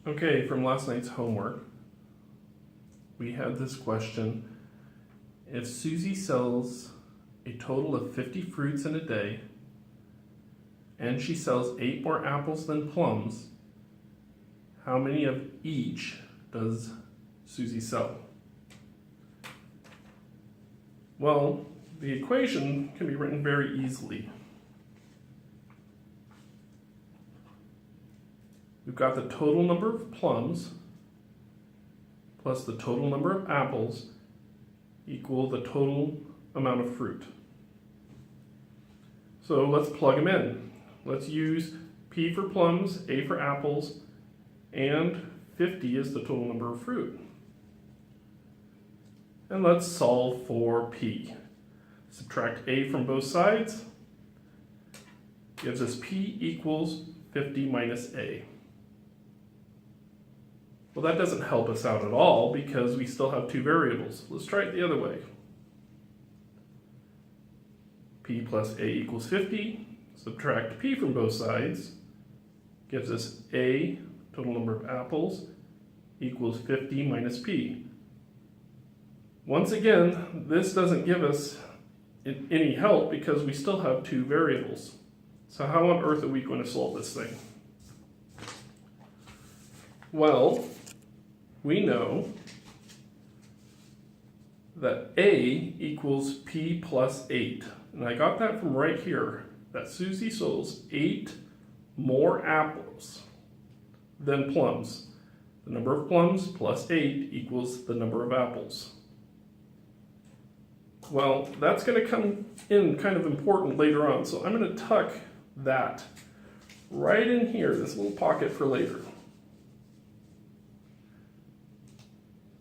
Okay, from last night's homework, we had this question. If Suzy sells a total of 50 fruits in a day, and she sells 8 more apples than plums, how many of each does Suzy sell? Well, the equation can be written very easily. We've got the total number of plums plus the total number of apples equal the total amount of fruit. So let's plug them in. Let's use P for plums, A for apples, and 50 is the total number of fruit. And let's solve for P. Subtract A from both sides gives us P equals 50 minus A. Well, that doesn't help us out at all because we still have two variables. Let's try it the other way. P plus A equals 50. Subtract P from both sides gives us A, total number of apples, equals 50 minus P. Once again, this doesn't give us any help because we still have two variables. So how on earth are we going to solve this thing? Well, we know that A equals P plus 8. And I got that from right here, that Suzy sells 8 more apples than plums. The number of plums plus 8 equals the number of apples. Well, that's going to come in kind of important later on, so I'm going to tuck that right in here, this little pocket for later.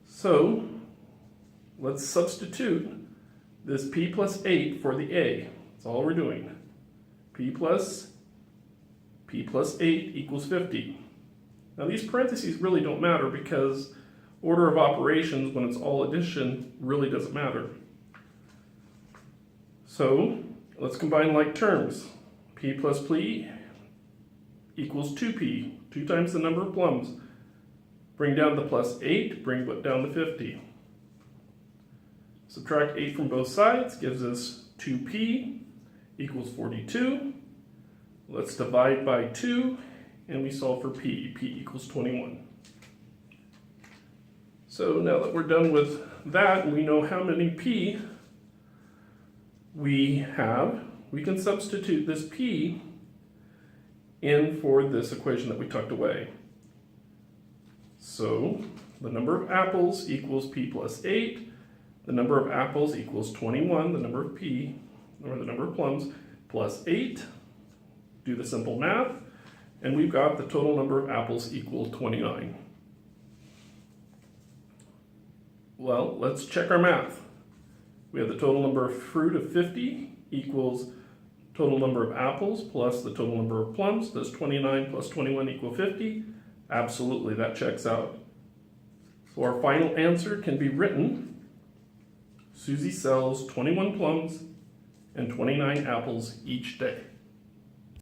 So let's substitute this P plus 8 for the A. That's all we're doing. P plus 8 equals 50. Now these parentheses really don't matter because order of operations when it's all addition really doesn't matter. So let's combine like terms. P plus P equals 2P, 2 times the number of plums. Bring down the plus 8, bring down the 50. Subtract 8 from both sides gives us 2P equals 42. Let's divide by 2 and we solve for P. P equals 21. So now that we're done with that and we know how many P we have, we can substitute this P in for this equation that we tucked away. So the number of apples equals P plus 8. The number of apples equals 21. The number of P, or the number of plums, plus 8. Do the simple math. And we've got the total number of apples equal 29. Well, let's check our math. We have the total number of fruit of 50 equals total number of apples plus the total number of plums. Does 29 plus 21 equal 50? Absolutely, that checks out. So our final answer can be written: Suzy sells 21 plums and 29 apples each day.